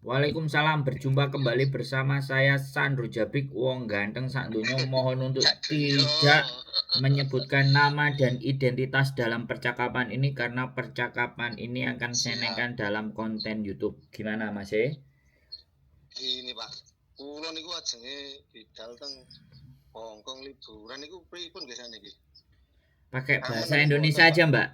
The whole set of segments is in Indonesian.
Waalaikumsalam, berjumpa kembali bersama saya Sandro Jabrik, wong ganteng sak donya. Mohon untuk Cak Duyo. tidak menyebutkan nama dan identitas dalam percakapan ini karena percakapan ini akan Siap. senengkan dalam konten YouTube. Gimana Mas? Ini Pak, kula niku ajenge bidal teng Hongkong liburan niku pripun biasane niki? Pakai Aman bahasa apa Indonesia mboten, Pak?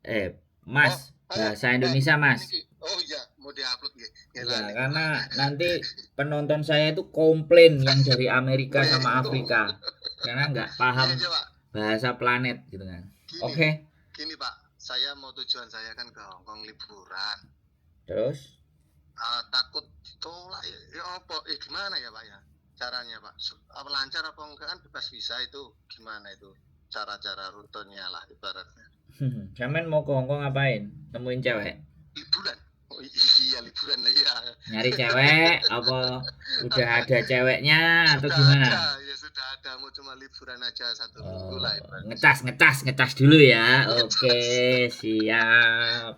aja, Mbak. Mas, Oh, bahasa Indonesia, Mas. niki. Oh iya, mau diupload nggih. Nggih Iya, lali kula. karena nanti penonton saya itu komplain yang dari Amerika sama Bego. Afrika karena nggak paham Iya, iya, Pak. bahasa planet gitu kan. Gini, Oke, gini Pak, saya mau tujuan saya kan ke Hongkong liburan. terus Takut ditolak ya apa? Gimana ya Pak ya? Caranya Pak, apa lancar apa enggak kan bebas visa itu gimana itu? Cara-cara rutenya lah ibaratnya. Sampean mau ke Hongkong ngapain? Nemuin cewek? Liburan. Oh iya liburan lah ya. Nyari cewek? Apa udah ada ceweknya atau Sudah gimana? ada, ya sudah ada. Mau cuma liburan aja 1 minggu lah Oh, ibaratnya. ngecas, ngecas, ngecas dulu ya. Oke, Ngecas. siap.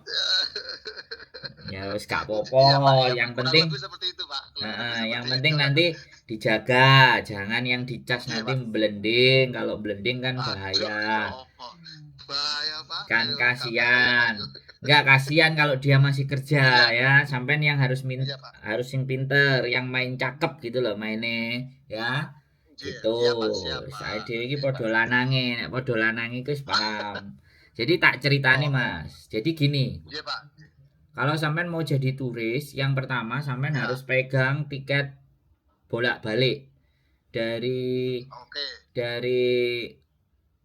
Ya wis gak Iya Pak, apa-apa. ya Yang kurang penting lebih seperti itu Pak. Kurang lebih yang seperti penting itu. nanti dijaga, jangan yang dicas Oke nanti Pak. blending. Kalau blending kan Aduh, bahaya. ya apa? Bahaya Pak. Kan Ayo nggak bahaya Pak. kasihan. Enggak kasihan kalau dia masih kerja Iya, ya. Sampean yang iya Pak. harus yang pinter, yang main cakep gitu loh mainnya ya. Iya, Gitu. iya Pak, siap Saya Pak. dhewe iki Oke padha Pak. lanange, nek padha lanange wis paham. Jadi tak ceritani Oh, oh. Mas. Jadi gini, Iya Pak. kalau sampean mau jadi turis, yang pertama sampean Ya, harus pegang tiket bolak-balik dari oke. dari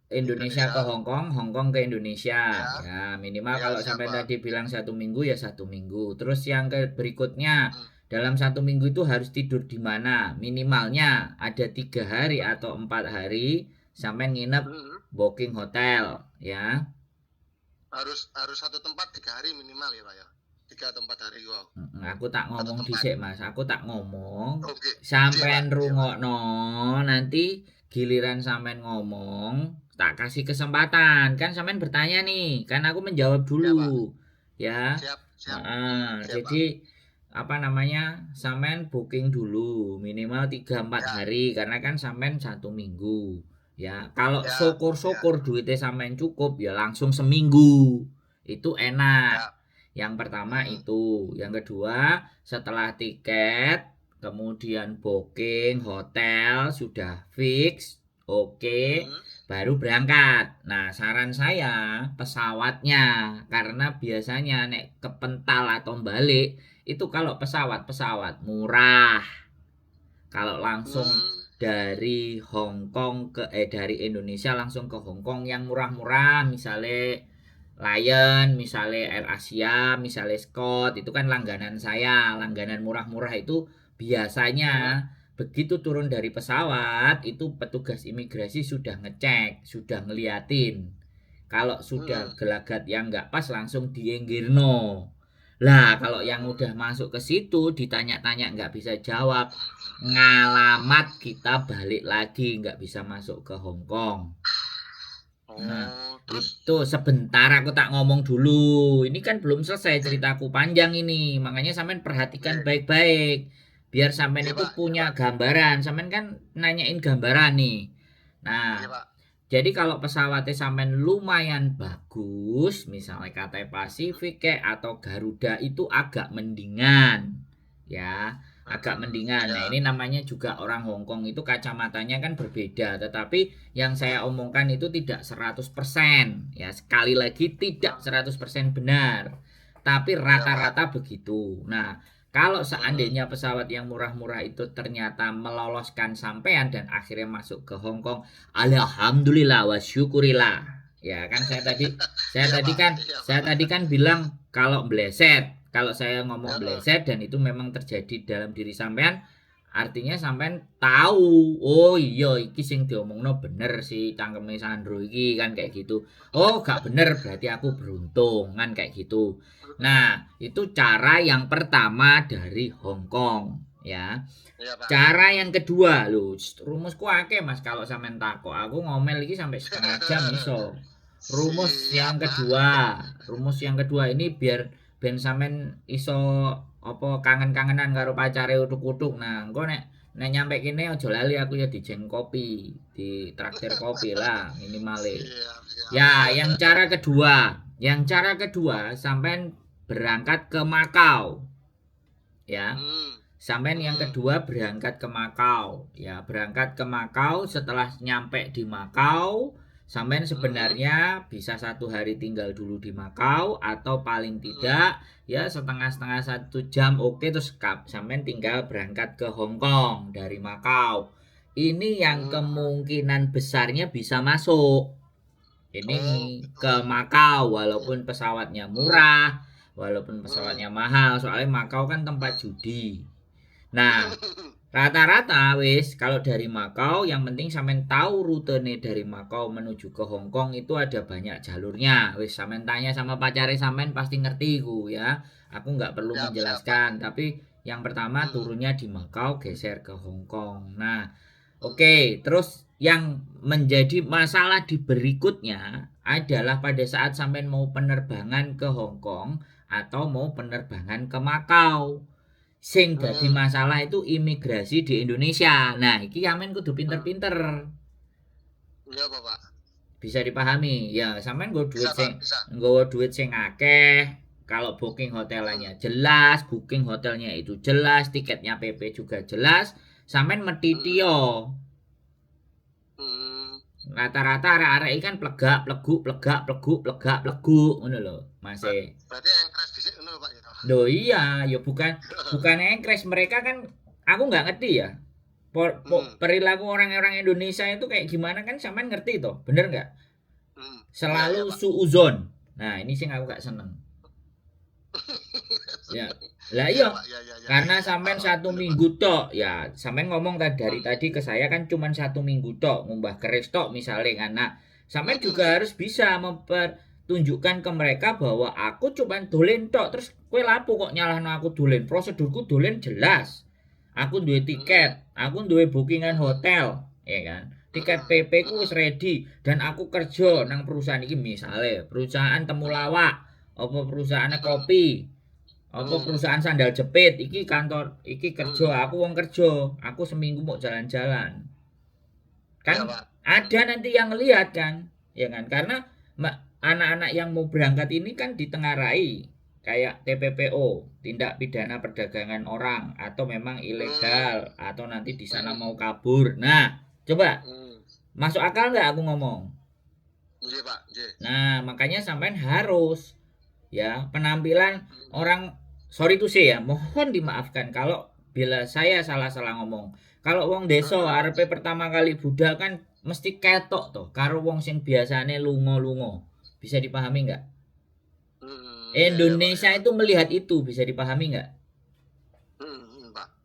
Indonesia ke Indonesia. Hong Kong, Hong Kong ke Indonesia. Ya, Ya, minimal ya kalau siap sampai Pak. tadi bilang 1 minggu ya 1 minggu. Terus yang berikutnya, Hmm. dalam 1 minggu itu harus tidur di mana? Minimalnya ada 3 hari atau 4 hari sampai nginep Hmm. booking hotel, ya. Harus harus satu tempat 3 hari minimal ya Pak ya. 3 atau 4 hari wow. Aku tak Satu ngomong tempat. dhisik, Mas. Aku tak ngomong. Oke. Oke Pak. Sampean Oke Pak. rungokno, nanti giliran sampean ngomong, tak kasih kesempatan. Kan sampean bertanya nih, kan aku menjawab Ya Pak. dulu. Ya. Siap, siap. Siap Pak. Jadi apa namanya? Sampean booking dulu minimal 3-4 Ya, hari karena kan sampean 1 minggu. Ya, kalau ya, ya, syukur-syukur duitnya sampean cukup ya langsung seminggu. Itu enak. ya. Yang pertama Hmm. itu, yang kedua setelah tiket, kemudian booking hotel sudah fix, oke, Hmm. baru berangkat. Nah, saran saya pesawatnya, karena biasanya nek kepental atau balik itu kalau pesawat murah. Kalau langsung Hmm. dari Hong Kong dari Indonesia langsung ke Hong Kong yang murah-murah, misalnya Lion, misalnya AirAsia, misalnya Scott, itu kan langganan saya. Langganan murah-murah itu biasanya Hmm. begitu turun dari pesawat, itu petugas imigrasi sudah ngecek, sudah ngeliatin. Kalau sudah Hmm. gelagat yang nggak pas langsung dienggirno. Lah, kalau yang Hmm. udah masuk ke situ ditanya-tanya nggak bisa jawab, ngalamat kita balik lagi nggak bisa masuk ke Hong Kong. Nah, Oh, terus itu sebentar aku tak ngomong dulu. Ini kan belum selesai ceritaku panjang ini. Makanya sampean perhatikan Oke. baik-baik. Biar sampean Iya itu Pak, iya punya Pak. gambaran. Sampean kan nanyain gambaran nih. Nah, Iya Pak. jadi kalau pesawatnya sampean lumayan bagus, misalnya Cathay Hmm. Pacific kayak atau Garuda itu agak mendingan. Ya, agak Hmm. mendingan. Nah, Ya. ini namanya juga orang Hong Kong itu kacamatanya kan berbeda, tetapi yang saya omongkan itu tidak 100%. Ya, sekali lagi tidak Hmm. 100% benar. Tapi Iya Pak. rata-rata begitu. Nah, kalau Hmm. seandainya pesawat yang murah-murah itu ternyata meloloskan sampean dan akhirnya masuk ke Hong Kong, alhamdulillah wa syukurillah. Ya kan saya Iya tadi Pak. kan Iya saya Pak. tadi kan bilang kalau bleset. Kalau saya ngomong Heeh. bleset dan itu memang terjadi dalam diri sampean, artinya sampean tahu, oh iya iki sing diomongno bener sih cangkeme Sandro iki kan kayak gitu. Oh, gak bener berarti aku beruntung kan kayak gitu. Nah, itu cara yang pertama dari Hong Kong ya. Iya Pak. Cara yang kedua lho, rumusku akeh Mas kalau sampean takok. Aku ngomel iki sampai setengah jam iso. Rumus yang Siap Pak. kedua, rumus yang kedua ini biar ben sampean iso apa kangen-kangenan karo pacare utuk-utuk. Nah, engko nek nyampe kene aja lali aku ya dijeng kopi, ditraktir kopi lah minimale. Siap, siap. Ya, yang cara kedua sampean berangkat ke Makau, ya. Hmm. Sampean yang kedua berangkat ke Makau, ya. Berangkat ke Makau, setelah nyampe di Makau, sampean sebenarnya bisa 1 hari tinggal dulu di Makau atau paling tidak ya setengah-setengah 1 jam oke, terus sampean tinggal berangkat ke Hong Kong dari Makau. Ini yang kemungkinan besarnya bisa masuk. Ini ke Makau walaupun pesawatnya murah, walaupun pesawatnya mahal, soalnya Makau kan tempat judi. Nah, rata-rata wis kalau dari Makau yang penting sampean tahu rutenya dari Makau menuju ke Hong Kong itu ada banyak jalurnya. Wis sampean tanya sama pacare sampean pasti ngerti ku ya. Aku nggak perlu Siap, menjelaskan, tapi yang pertama turunnya di Makau geser ke Hong Kong. Nah, oke, terus yang menjadi masalah di berikutnya adalah pada saat sampean mau penerbangan ke Hong Kong atau mau penerbangan ke Makau. Sing dadi masalah itu imigrasi di Indonesia. Nah, iki sampean kudu pinter-pinter. Iya, Pak. Bisa dipahami. Ya, sampean Bisa, Pak, bisa. nggawa duit sing akeh. Kalau booking hotelnya jelas, booking hotelnya itu jelas, tiketnya PP juga jelas, sampean metitio. Rata-rata arek-arek iki kan plegak, pleguk, plegak, pleguk, plegak, pleguk ngono lho, Mas. Berarti yang crash dhisik ngono, Pak ya. Loh iya, ya bukan engkres, mereka kan aku nggak ngerti ya. Perilaku orang-orang Indonesia itu kayak gimana kan sampean ngerti toh, bener nggak? Selalu suuzon. Nah, ini sih aku gak seneng. Ya, lah iya. Karena sampean 1 minggu tok, ya sampean ngomong dari tadi ke saya kan cuman 1 minggu tok ngumbah keris tok misalnya kan. Nah, sampean juga harus bisa mempertunjukkan ke mereka bahwa aku cuman dolen tok, terus kowe lapo kok nyalahno aku dolen. Prosedurku dolen jelas. Aku duwe tiket, aku duwe bookingan hotel, ya kan. Tiket PP ku wis ready dan aku kerja nang perusahaan iki misale perusahaan temulawak, apa perusahaan kopi, apa perusahaan sandal jepit, iki kantor, iki kerja, aku wong kerja, aku seminggu mau jalan-jalan. Kan ada nanti yang ngelihat kan, ya kan? Karena anak-anak yang mau berangkat ini kan ditengarai kayak TPPO, tindak pidana perdagangan orang, atau memang ilegal, atau nanti di sana mau kabur. Nah, coba masuk akal nggak aku ngomong? Iya, Pak. Nah, makanya sampean harus ya penampilan orang, sorry tuh sih ya, mohon dimaafkan kalau bila saya salah-salah ngomong. Kalau wong desa arepe pertama kali budal kan mesti ketok toh karo wong sing biasane lunga-lunga. Bisa dipahami nggak? Indonesia itu melihat itu, bisa dipahami nggak?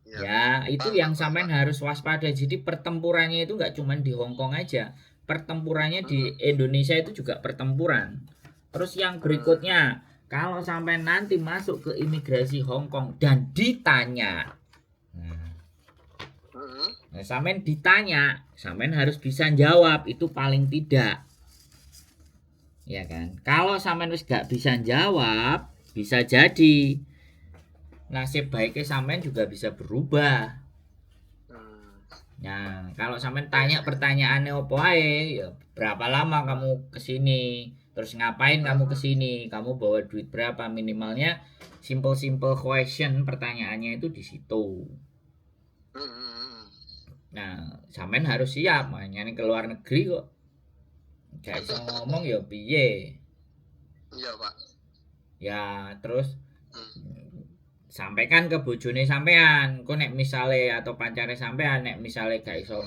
Ya, itu yang sampean harus waspada. Jadi pertempurannya itu nggak cuma di Hong Kong aja. Pertempurannya di Indonesia itu juga pertempuran. Terus yang berikutnya, kalau sampai nanti masuk ke imigrasi Hong Kong dan ditanya, nah, sampean ditanya, sampean harus bisa jawab itu paling tidak. Ya kan? Kalau sampean wis gak bisa jawab, bisa jadi nasib baiknya sampean juga bisa berubah. Nah, kalau sampean tanya pertanyaannya opo ae, ya berapa lama kamu kesini? Terus ngapain kamu kesini? Kamu bawa duit berapa? Minimalnya simple question, pertanyaannya itu di situ. Nah, sampean harus siap, makanya ke luar negeri kok. Gak bisa ngomong ya piye. Iya, Pak. Ya, terus sampaikan ke bojone sampean, kok nek misale atau pancare sampean nek misale gak iso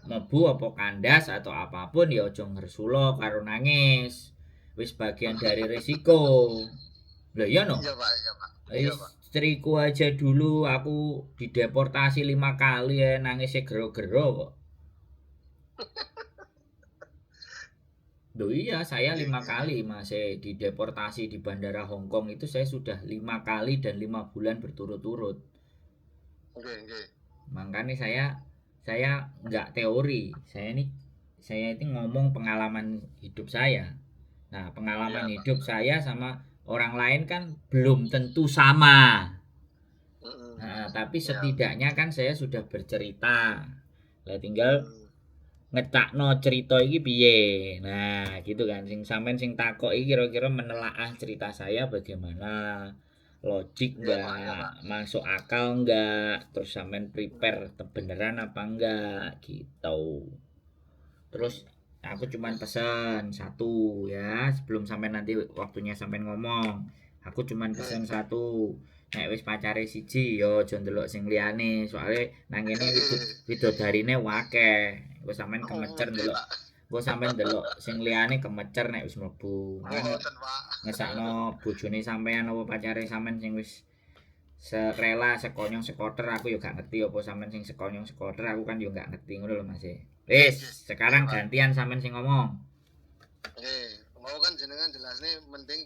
mlebu apa kandas atau apapun ya aja ngersula karo nangis. Wis bagian dari resiko. Lah iya no? Iya, Pak, iya, Pak. Iya, Pak. Istriku aja dulu aku dideportasi 5 kali ya nangisnya gero-gero kok. Loh iya, saya 5 kali masih dideportasi di bandara Hong Kong itu saya sudah 5 kali dan 5 bulan berturut-turut. Oke. Makanya saya nggak teori, saya ini ngomong pengalaman hidup saya. Nah, pengalaman hidup saya sama orang lain kan belum tentu sama. Nah, tapi Ya. setidaknya kan saya sudah bercerita. Lah tinggal Hmm. ngecakno cerita iki piye. Nah, gitu kan. Sing sampean sing takok iki kira-kira menelaah cerita saya bagaimana. Logik Iya Pak, ya enggak, Pak. masuk akal enggak, terus sampean prepare beneran apa enggak gitu. Terus aku cuman pesen satu ya sebelum sampai nanti waktunya sampai ngomong. Aku cuman pesen satu. Nek wis pacare siji yo aja ndelok sing liyane, soalnya nang kene widodarine wakeh. Engko sampean Oh, kemecer oke ndelok. Pak. Engko sampean ndelok sing liyane kemecer nek wis mlebu. Oh, Kan ten Pak. ngesakno bojone sampean apa pacare sampean sing wis serela sekonyong sekoter aku yo gak ngerti apa sampean sing sekonyong sekoter aku kan yo gak ngerti ngono lho Mas. Oke, Wis, oke. Oke sekarang Pak. gantian sampean sing ngomong. Oke, mau kan jenengan jelas nih mending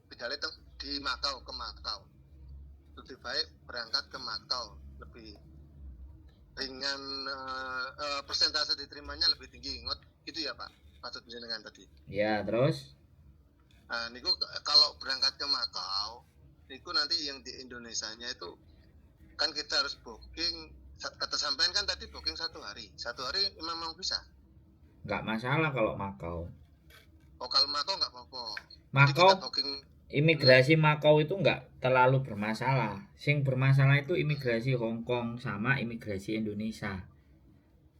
bidale di Makau ke Makau. Lebih baik berangkat ke Makau, lebih ringan, persentase diterimanya lebih tinggi. Gitu ya Pak, maksud jenengan tadi. Ya, terus Nah, niku kalau berangkat ke Makau, niku nanti yang di Indonesianya itu kan kita harus booking. Kata sampean kan tadi booking 1 hari. 1 hari memang bisa. nggak masalah kalau Makau. Oh, kalau Makau nggak apa-apa. Jadi kita Makau, booking. imigrasi Makau itu nggak terlalu bermasalah. Sing bermasalah itu imigrasi Hong Kong sama imigrasi Indonesia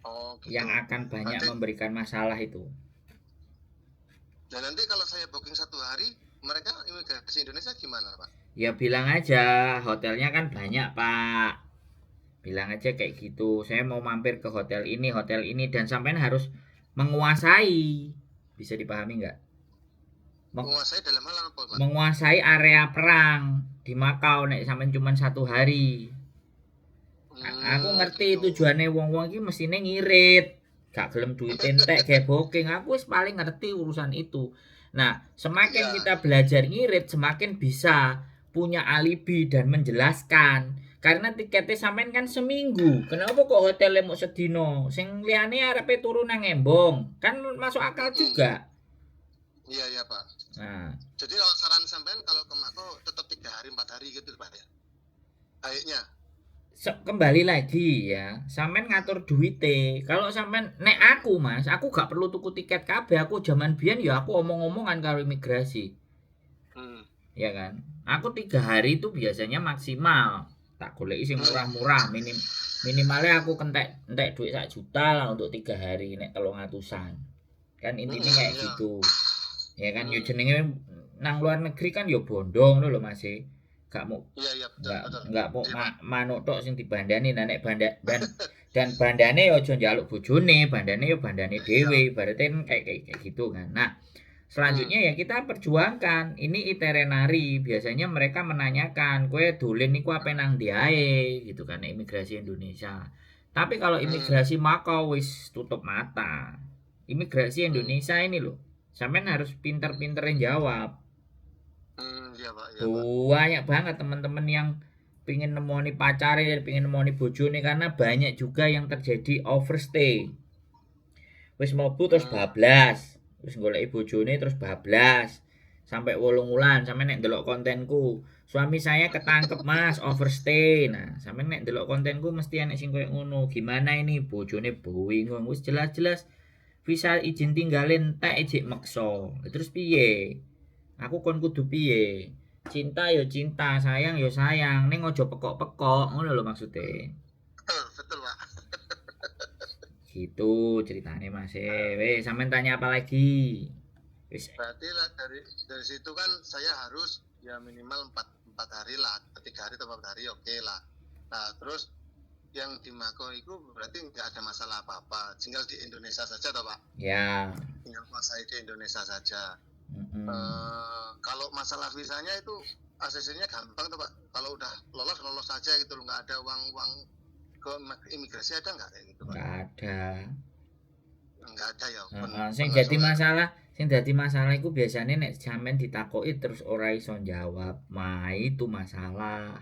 Oh, yang gitu. akan banyak Nanti, memberikan masalah itu. dan nanti kalau saya booking 1 hari, mereka imigrasi Indonesia gimana, Pak? Ya bilang aja, hotelnya kan banyak Pak. Bilang aja kayak gitu. Saya mau mampir ke hotel ini dan sampean harus menguasai. Bisa dipahami nggak? Menguasai dalam hal apa, Pak? Menguasai area perang di Makau nek sampean cuma 1 hari. Aku ngerti Gitu. tujuannya wong-wong iki mestine ngirit. Gak gelem duit entek kayak booking. Aku wis paling ngerti urusan itu. Nah, semakin Ya. kita belajar ngirit, semakin bisa punya alibi dan menjelaskan. Karena tiketnya sampean kan seminggu. Kenapa kok hotelnya mau sedino? Sing liyane arepe turu nang Embong. Kan masuk akal juga. Iya, iya, Pak. Nah, Jadi kalau saran sampean kalau ke Makau tetap 3 hari 4 hari gitu, Pak ya? Baiknya. kembali lagi ya sampean ngatur duite kalau sampean nek aku mas aku gak perlu tuku tiket kabeh aku zaman biyen ya aku omong-omongan karo imigrasi Hmm. ya kan aku 3 hari itu biasanya maksimal tak goleki sing murah-murah minimalnya aku entek duit 1 juta lah untuk 3 hari nek 300-an kan intinya kayak Ya. gitu ya kan yo jenenge nang luar negeri kan yo bondong lho Mas gak mau Iya, iya, betul, betul. nggak mau Iya, Pak. manuk tok sing dibandani nah nek dan bandane yo aja njaluk bojone bandane yo bandane Iya. dhewe berarti kan kayak gitu kan nah selanjutnya ya kita perjuangkan ini itinerary biasanya mereka menanyakan kue dolen niku apa nang ndi ae gitu kan imigrasi Indonesia tapi kalau imigrasi Makau wis tutup mata imigrasi Indonesia ini loh sampean harus pinter-pinterin jawab Iya, Pak, iya, Pak. banyak banget teman-teman yang pingin nemoni pacare pingin nemoni bojone karena banyak juga yang terjadi overstay wis mlebu terus bablas wis goleki bojone terus bablas sampai 8 wulan sampe nek ndelok kontenku suami saya ketangkep mas overstay nah sampe nek ndelok kontenku mesti enek sing koyo ngono gimana ini bojone bingung wis jelas-jelas visa izin tinggalin tak ejek maksa terus piye aku kon kudu piye cinta yo cinta sayang yo sayang ning ojo pekok-pekok ngono lho maksude Betul, betul, Pak. gitu ceritanya mas wes sampean tanya apa lagi wis Berarti lah dari situ kan saya harus ya minimal 4 hari lah, 3 hari atau 4 hari oke lah. Nah, terus yang di Makau itu berarti nggak ada masalah apa-apa, tinggal di Indonesia saja toh Pak? ya Tinggal kuasai di Indonesia saja. mm-mm. Kalau masalah visanya itu ACC-nya gampang tuh Pak. Kalau udah lolos saja gitu loh, nggak ada uang ke imigrasi ada nggak kayak gitu Pak? Nggak ada Nggak ada ya. sing dadi masalah iku biasanya nek sampean ditakoki terus ora iso jawab itu masalah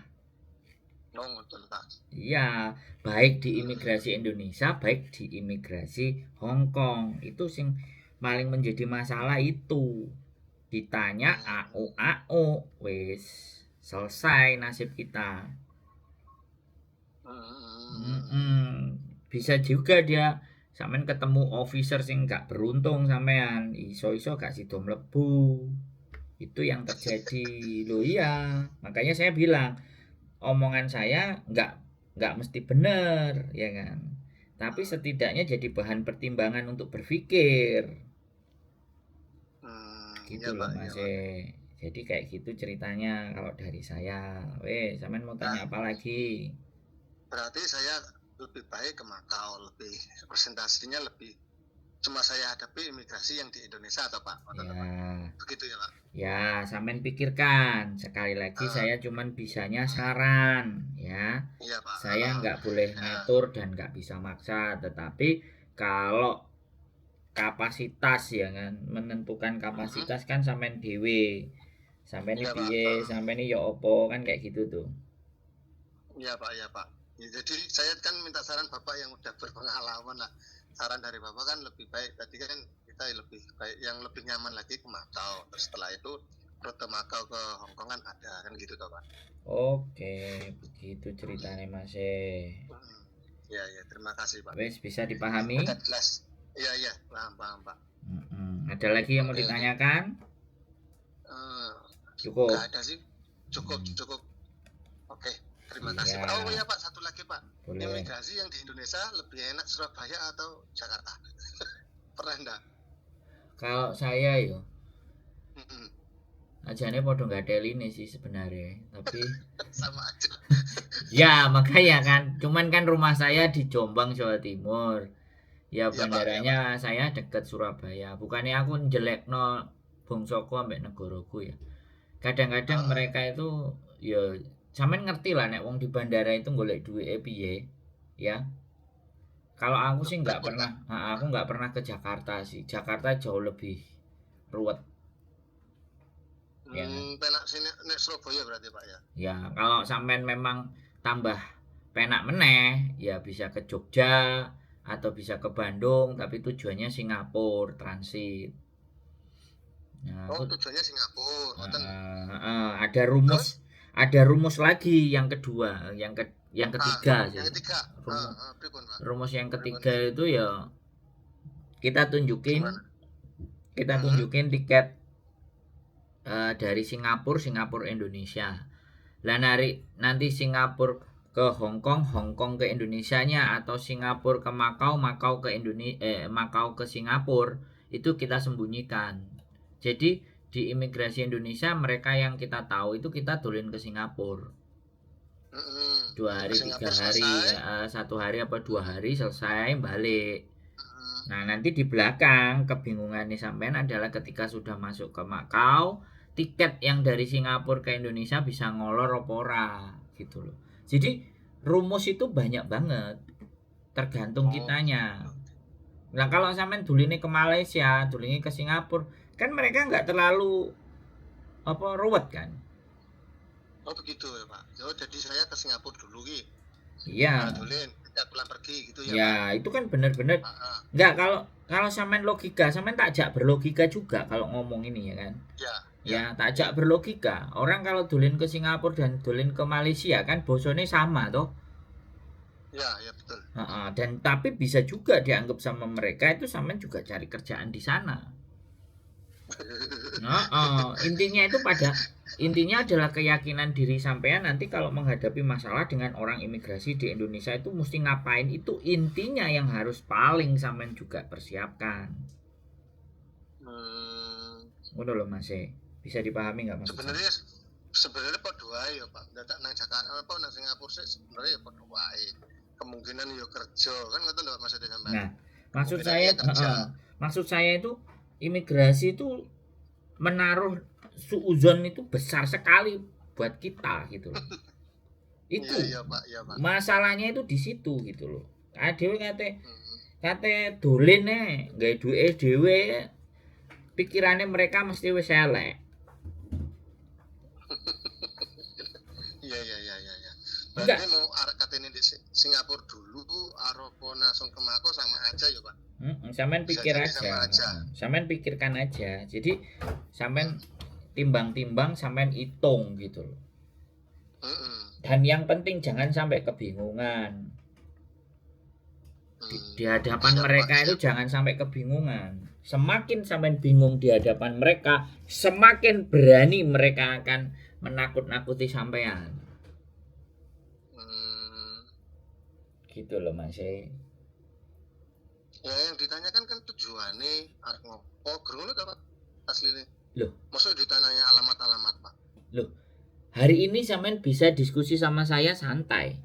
Oh, betul Pak. iya baik di imigrasi Indonesia baik di imigrasi Hong Kong itu sing paling menjadi masalah itu ditanya AO wis selesai nasib kita Bisa juga dia sampean ketemu officer sing gak beruntung sampean, iso-iso gak sido mlebu. Itu yang terjadi. Loh iya, makanya saya bilang omongan saya nggak mesti benar, ya kan? Tapi setidaknya jadi bahan pertimbangan untuk berpikir. Gitu Iya loh Pak, iya Mas. Pak. Jadi kayak gitu ceritanya kalau dari saya. Sampean mau Nah, tanya apa lagi? berarti saya lebih baik ke Makau, lebih presentasinya lebih cuma saya hadapi imigrasi yang di Indonesia atau Pak? Ya, Begitu ya Pak? ya, sampean pikirkan. Sekali lagi Ah, saya cuman bisanya saran, ya. iya Pak. Saya nggak boleh Ya, ngatur dan nggak bisa maksa. Tetapi kalau kapasitas ya kan, menentukan kapasitas kan sampean dhewe. Sampean ini iya Pak. piye, sampean ini ya opo kan kayak gitu tuh. Iya Pak, iya Pak. Ya, jadi saya kan minta saran Bapak yang udah berpengalaman lah. Saran dari Bapak kan lebih baik. Tadi kan kita lebih baik, yang lebih nyaman lagi ke Makau. Terus setelah itu rute Makau ke Hongkong kan ada kan gitu toh Pak. Oke, begitu ceritanya Mas. Ya, ya, terima kasih Pak. Wes bisa dipahami? Udah jelas. Iya, iya, paham Pak. Ada lagi yang mau ditanyakan? Cukup. Nggak ada sih. Cukup. Oke, terima kasih Pak. Oh iya Pak, satu lagi Pak. Boleh. Imigrasi yang di Indonesia lebih enak Surabaya atau Jakarta? Pernah enggak? Kalau saya yo, ajane podo nggak ada ini sih sebenarnya, tapi sama aja. ya makanya kan, cuman kan rumah saya di Jombang Jawa Timur. Ya bandaranya Pak. saya deket Surabaya. Bukannya aku jelekno bongsoku ambek negaraku ya. Kadang-kadang mereka itu ya sampean ngerti lah nek wong di bandara itu golek duit piye ya. Kalau aku sih nggak pernah, aku nggak pernah ke Jakarta sih. Jakarta jauh lebih ruwet. Ya. Penak sini nek Surabaya berarti Pak ya. Ya, kalau sampean memang tambah penak meneh, ya bisa ke Jogja atau bisa ke Bandung, tapi tujuannya Singapura transit. Nah, tujuannya Singapura. Ada rumus lagi yang kedua, yang ketiga sih. Yang ketiga. Rumus yang ketiga itu ya kita tunjukin tiket dari Singapura Indonesia. Lah nanti Singapura ke Hongkong ke Indonesianya, atau Singapura ke Makau ke Makau ke Singapura, itu kita sembunyikan. Jadi di imigrasi Indonesia mereka yang kita tahu itu kita dolen ke Singapura. 2 hari 3 hari, 1 hari apa 2 hari selesai balik. Nah nanti di belakang kebingungan nih sampean adalah ketika sudah masuk ke Makau, tiket yang dari Singapura ke Indonesia bisa ngolor apa ora gitu loh. Jadi rumus itu banyak banget, tergantung kitanya. Nah kalau sampean duline ke Malaysia, duline ke Singapura, kan mereka nggak terlalu ruwet kan. Oh begitu ya Pak. Jadi saya ke Singapura dulu gitu. Iya. Pulang pergi gitu ya. Ya Pak? Itu kan benar-benar nggak, kalau sampean logika, sampean tak ajak berlogika juga kalau ngomong ini ya kan. Ya tak ajak berlogika. Orang kalau dolen ke Singapura dan dolen ke Malaysia kan bosone sama toh. Ya betul. Dan tapi bisa juga dianggap sama mereka itu sampean juga cari kerjaan di sana. Intinya adalah keyakinan diri sampean nanti kalau menghadapi masalah dengan orang imigrasi di Indonesia itu mesti ngapain, itu intinya yang harus paling sampean juga persiapkan. Ngono lho Mas. Bisa dipahami nggak Mas? Sebenarnya padha wae ya Pak. Dadak nang Jakarta apa nang Singapura sih sebenarnya ya padha wae. Kemungkinan ya kerja kan ngoten lho maksudnya sampean. Nah, maksud saya itu imigrasi itu menaruh suuzon itu besar sekali buat kita gitu loh. Itu iya, Pak. Masalahnya itu di situ gitu loh. Dhewe kate dolen gawe duwe dhewe, pikirannya mereka mesti wis elek. Iya. Berarti mau katene di Singapura dulu aropo langsung ke Makau sama aja ya Pak. Sampean pikir aja. Sampean pikirkan aja. Jadi sampean timbang-timbang, sampean hitung gitu loh. Dan yang penting jangan sampai kebingungan. Di hadapan Siap, mereka Pak, itu siap. jangan sampai kebingungan. Semakin sampai bingung di hadapan mereka, semakin berani mereka akan menakut-nakuti sampean. Gitu loh Mas. Ya yang ditanyakan kan tujuannya arep ngopo grono ta Pak asline. Loh. Masa ditanya alamat-alamat Pak? Loh, hari ini sampean bisa diskusi sama saya santai.